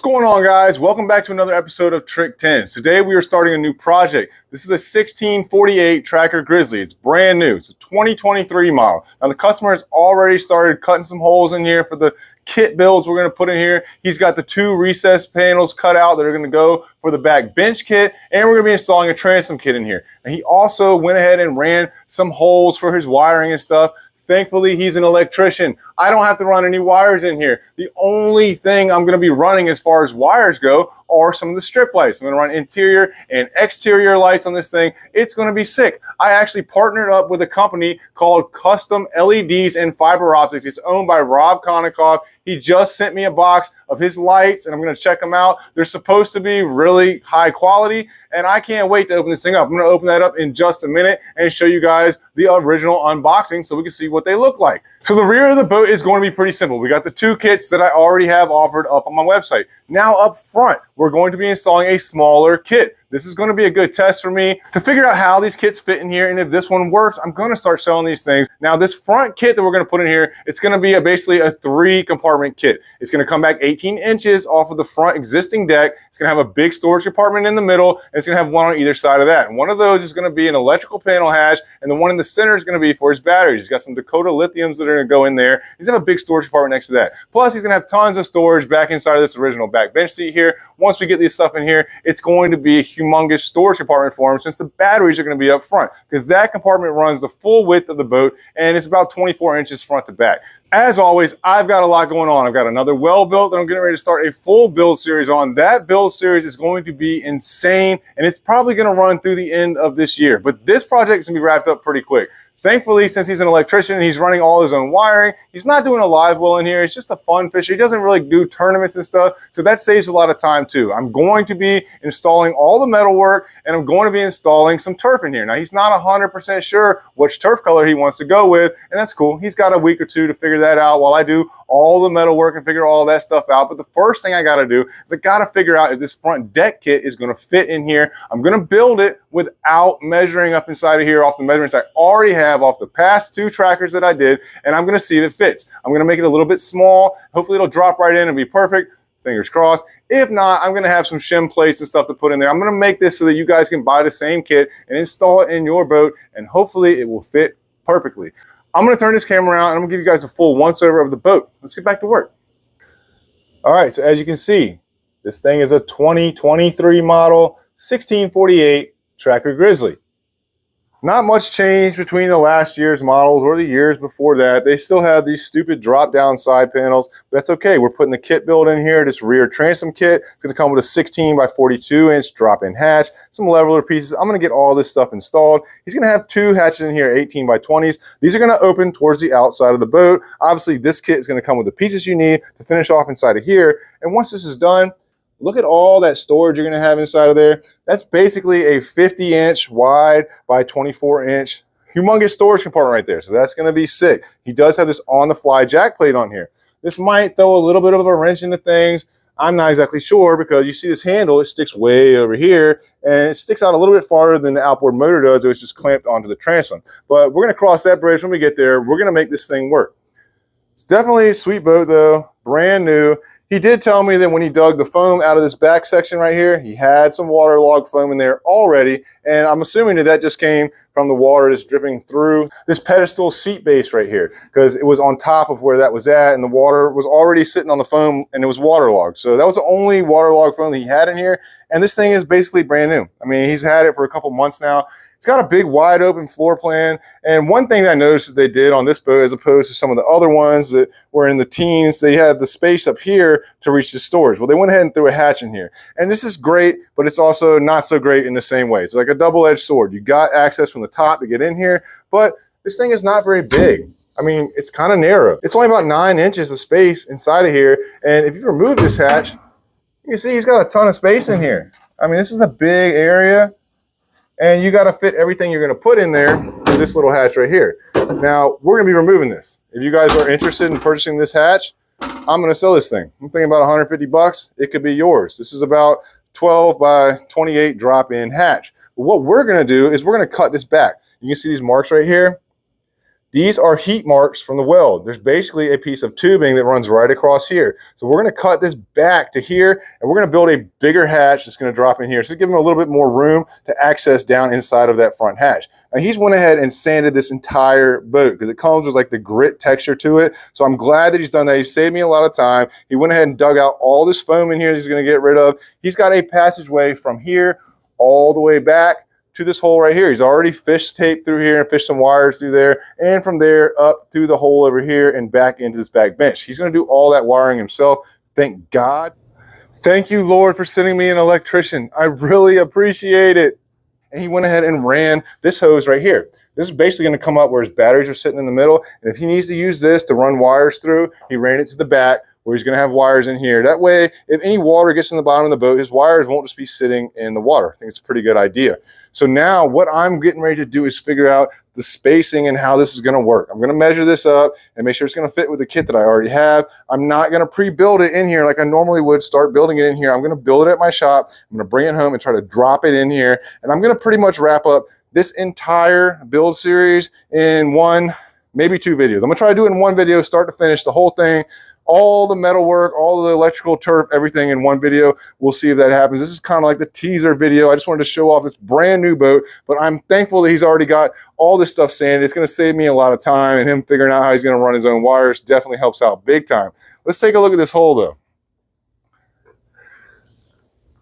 going on, guys? Welcome back to another episode of Trick 10s. Today we are starting a new project. This is a 1648 Tracker Grizzly. It's brand new. It's a 2023 model. Now the customer has already started cutting some holes in here for the kit builds we're going to put in here. He's got the two recessed panels cut out that are going to go for the back bench kit, and we're going to be installing a transom kit in here. And he also went ahead and ran some holes for his wiring and stuff. Thankfully, he's an electrician. I don't have to run any wires in here. The only thing I'm going to be running as far as wires go are some of the strip lights. I'm going to run interior and exterior lights on this thing. It's going to be sick. I actually partnered up with a company called Custom LEDs and Fiber Optics. It's owned by Rob Konikoff. He just sent me a box of his lights, and I'm going to check them out. They're supposed to be really high quality, and I can't wait to open this thing up. I'm going to open that up in just a minute and show you guys the original unboxing so we can see what they look like. So the rear of the boat is going to be pretty simple. We got the two kits that I already have offered up on my website. Now up front, we're going to be installing a smaller kit. This is going to be a good test for me to figure out how these kits fit in here, and if this one works, I'm going to start selling these things. Now this front kit that we're going to put in here, it's going to be basically a 3-compartment kit. It's going to come back 18 inches off of the front existing deck. It's going to have a big storage compartment in the middle, and it's going to have one on either side of that. And one of those is going to be an electrical panel hatch, and the one in the center is going to be for his batteries. He's got some Dakota lithiums that are going to go in there. He's going to have a big storage compartment next to that. Plus, he's going to have tons of storage back inside of this original back bench seat here. Once we get this stuff in here, it's going to be a humongous storage compartment for him, since the batteries are going to be up front, because that compartment runs the full width of the boat, and it's about 24 inches front to back. As always, I've got a lot going on. I've got another Weldbilt that I'm getting ready to start a full build series on. That build series is going to be insane, and it's probably going to run through the end of this year. But this project is going to be wrapped up pretty quick. Thankfully, since he's an electrician and he's running all his own wiring, he's not doing a live well in here. It's just a fun fisher. He doesn't really do tournaments and stuff, so that saves a lot of time too. I'm going to be installing all the metal work, and I'm going to be installing some turf in here. Now, he's not 100% sure which turf color he wants to go with, and that's cool. He's got a week or two to figure that out while I do all the metal work and figure all that stuff out. But the first thing I got to do is I got to figure out if this front deck kit is going to fit in here. I'm going to build it without measuring up inside of here off the measurements I already have off the past 2 trackers that I did, and I'm going to see if it fits. I'm going to make it a little bit small. Hopefully it'll drop right in and be perfect. Fingers crossed. If not, I'm going to have some shim plates and stuff to put in there. I'm going to make this so that you guys can buy the same kit and install it in your boat, and hopefully it will fit perfectly. I'm going to turn this camera around, and I'm going to give you guys a full once-over of the boat. Let's get back to work. All right, so as you can see, this thing is a 2023 model 1648 Tracker Grizzly. Not much change between the last year's models or the years before that. They still have these stupid drop-down side panels, but that's okay. We're putting the kit build in here, this rear transom kit. It's going to come with a 16 by 42 inch drop-in hatch, some leveler pieces. I'm going to get all this stuff installed. He's going to have 2 hatches in here, 18 by 20s. These are going to open towards the outside of the boat. Obviously, this kit is going to come with the pieces you need to finish off inside of here. And once this is done, look at all that storage you're going to have inside of there. That's basically a 50-inch wide by 24-inch humongous storage compartment right there. So that's going to be sick. He does have this on-the-fly jack plate on here. This might throw a little bit of a wrench into things. I'm not exactly sure, because you see this handle, it sticks way over here, and it sticks out a little bit farther than the outboard motor does. It was just clamped onto the transom. But we're going to cross that bridge when we get there. We're going to make this thing work. It's definitely a sweet boat, though. Brand new. He did tell me that when he dug the foam out of this back section right here, he had some waterlogged foam in there already, and I'm assuming that that just came from the water that's dripping through this pedestal seat base right here, because it was on top of where that was at, and the water was already sitting on the foam, and it was waterlogged. So that was the only waterlogged foam that he had in here, and this thing is basically brand new. I mean, he's had it for a couple months now. It's got a big wide open floor plan, and one thing that I noticed that they did on this boat as opposed to some of the other ones that were in the teens, they had the space up here to reach the storage. Well, they went ahead and threw a hatch in here, and this is great, but it's also not so great in the same way. It's like a double-edged sword. You got access from the top to get in here, but this thing is not very big. I mean, it's kind of narrow. It's only about 9 inches of space inside of here, and if you remove this hatch, you can see he's got a ton of space in here. I mean, this is a big area, and you got to fit everything you're going to put in there in this little hatch right here. Now, we're going to be removing this. If you guys are interested in purchasing this hatch, I'm going to sell this thing. I'm thinking about 150 bucks. It could be yours. This is about 12 by 28 drop-in hatch. But what we're going to do is we're going to cut this back. You can see these marks right here. These are heat marks from the weld. There's basically a piece of tubing that runs right across here. So we're going to cut this back to here, and we're going to build a bigger hatch that's going to drop in here. So give him a little bit more room to access down inside of that front hatch. Now he's went ahead and sanded this entire boat because it comes with like the grit texture to it. So I'm glad that he's done that. He saved me a lot of time. He went ahead and dug out all this foam in here that he's going to get rid of. He's got a passageway from here all the way back to this hole right here. He's already fish taped through here and fished some wires through there, and from there up through the hole over here and back into this back bench. He's going to do all that wiring himself. Thank God. Thank you, Lord, for sending me an electrician. I really appreciate it. And he went ahead and ran this hose right here. This is basically going to come up where his batteries are sitting in the middle. And if he needs to use this to run wires through, he ran it to the back where he's going to have wires in here. That way, if any water gets in the bottom of the boat, his wires won't just be sitting in the water. I think it's a pretty good idea. So now what I'm getting ready to do is figure out the spacing and how this is going to work. I'm going to measure this up and make sure it's going to fit with the kit that I already have. I'm not going to pre-build it in here like I normally would, start building it in here. I'm going to build it at my shop. I'm going to bring it home and try to drop it in here. And I'm going to pretty much wrap up this entire build series in one, maybe two videos. I'm going to try to do it in one video, start to finish, the whole thing. All the metal work, all the electrical turf, everything in one video. We'll see if that happens. This is kind of like the teaser video. I just wanted to show off this brand new boat, but I'm thankful that he's already got all this stuff sanded. It's going to save me a lot of time, and him figuring out how he's going to run his own wires definitely helps out big time. Let's take a look at this hole though.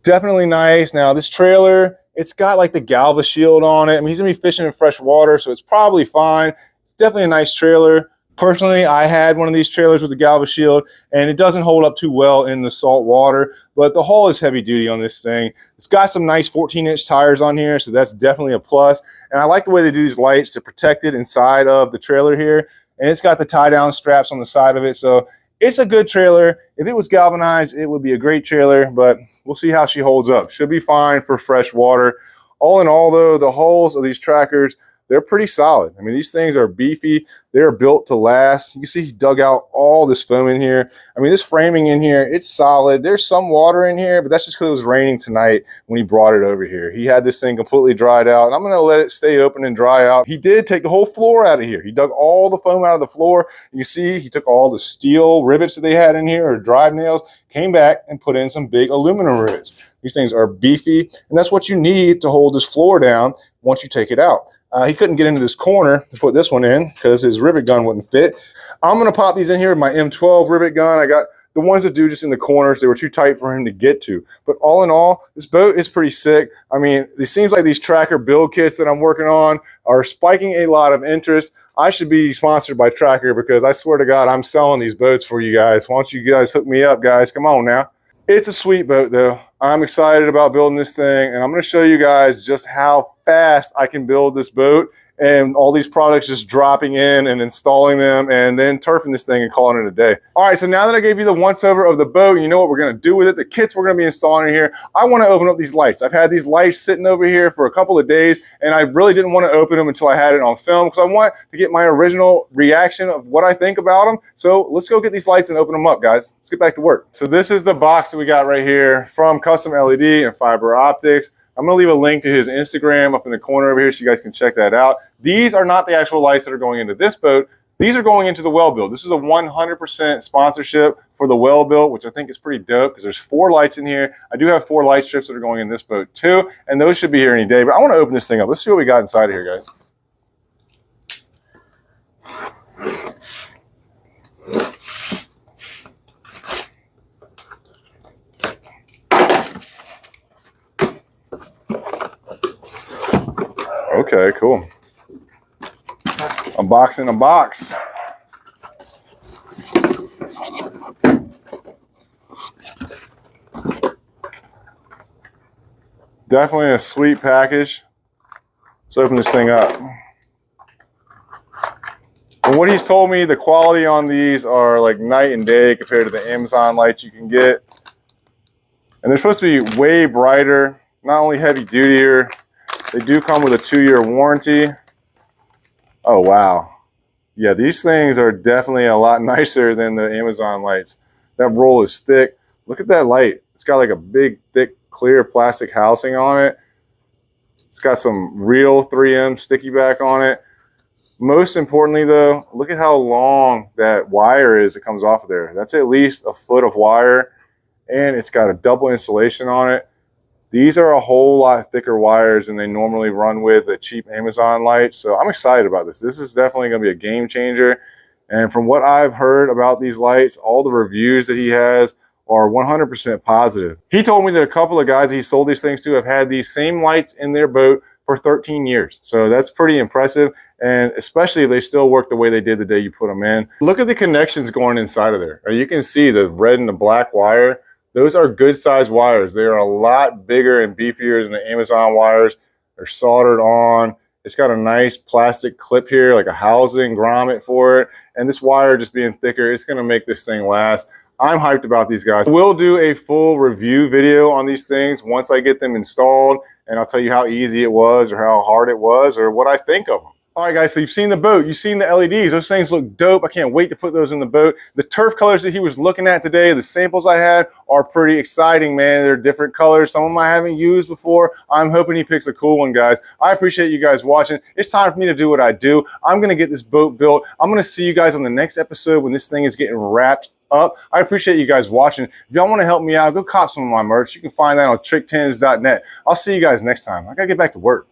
Definitely nice. Now this trailer, it's got like the Galva shield on it. I mean, he's going to be fishing in fresh water, so it's probably fine. It's definitely a nice trailer. Personally, I had one of these trailers with the Galva shield, and it doesn't hold up too well in the salt water, but the hull is heavy duty on this thing. It's got some nice 14-inch tires on here, so that's definitely a plus. And I like the way they do these lights to protect it inside of the trailer here. And it's got the tie-down straps on the side of it, so it's a good trailer. If it was galvanized, it would be a great trailer, but we'll see how she holds up. Should be fine for fresh water. All in all, though, the hulls of these trackers, they're pretty solid. I mean, these things are beefy. They're built to last. You can see he dug out all this foam in here. I mean, this framing in here, it's solid. There's some water in here, but that's just because it was raining tonight when he brought it over here. He had this thing completely dried out, and I'm going to let it stay open and dry out. He did take the whole floor out of here. He dug all the foam out of the floor. You see, he took all the steel rivets that they had in here, or drive nails, came back and put in some big aluminum rivets. These things are beefy, and that's what you need to hold this floor down once you take it out. He couldn't get into this corner to put this one in because his rivet gun wouldn't fit. I'm going to pop these in here with my M12 rivet gun. I got the ones that do just in the corners. They were too tight for him to get to. But all in all, this boat is pretty sick. I mean, it seems like these tracker build kits that I'm working on are spiking a lot of interest. I should be sponsored by Tracker because I swear to God, I'm selling these boats for you guys. Why don't you guys hook me up, guys? Come on now. It's a sweet boat, though. I'm excited about building this thing, and I'm going to show you guys just how fast I can build this boat, and all these products just dropping in and installing them and then turfing this thing and calling it a day. All right, so now that I gave you the once over of the boat, you know what we're going to do with it, the kits we're going to be installing in here. I want to open up these lights. I've had these lights sitting over here for a couple of days, and I really didn't want to open them until I had it on film because I want to get my original reaction of what I think about them. So let's go get these lights and open them up, guys. Let's get back to work. So this is the box that we got right here from Custom LED and Fiber Optics. I'm going to leave a link to his Instagram up in the corner over here so you guys can check that out. These are not the actual lights that are going into this boat. These are going into the Weldbilt. This is a 100% sponsorship for the Weldbilt, which I think is pretty dope because there's 4 lights in here. I do have 4 light strips that are going in this boat too, and those should be here any day. But I want to open this thing up. Let's see what we got inside of here, guys. Okay, cool. Unboxing a box. Definitely a sweet package. Let's open this thing up. From what he's told me, the quality on these are like night and day compared to the Amazon lights you can get. And they're supposed to be way brighter, not only heavy dutier. They do come with a 2-year warranty. Oh, wow. Yeah, these things are definitely a lot nicer than the Amazon lights. That roll is thick. Look at that light. It's got like a big, thick, clear plastic housing on it. It's got some real 3M sticky back on it. Most importantly though, look at how long that wire is that comes off of there. That's at least a foot of wire, and it's got a double insulation on it. These are a whole lot thicker wires than they normally run with the cheap Amazon lights. So I'm excited about this. This is definitely going to be a game changer. And from what I've heard about these lights, all the reviews that he has are 100% positive. He told me that a couple of guys that he sold these things to have had these same lights in their boat for 13 years. So that's pretty impressive. And especially if they still work the way they did the day you put them in. Look at the connections going inside of there. You can see the red and the black wire. Those are good sized wires. They are a lot bigger and beefier than the Amazon wires. They're soldered on. It's got a nice plastic clip here, like a housing grommet for it. And this wire just being thicker, it's gonna make this thing last. I'm hyped about these guys. We'll do a full review video on these things once I get them installed, and I'll tell you how easy it was or how hard it was or what I think of them. All right, guys, so you've seen the boat. You've seen the LEDs. Those things look dope. I can't wait to put those in the boat. The turf colors that he was looking at today, the samples I had, are pretty exciting, man. They're different colors. Some of them I haven't used before. I'm hoping he picks a cool one, guys. I appreciate you guys watching. It's time for me to do what I do. I'm going to get this boat built. I'm going to see you guys on the next episode when this thing is getting wrapped up. I appreciate you guys watching. If y'all want to help me out, go cop some of my merch. You can find that on trick10s.net. I'll see you guys next time. I got to get back to work.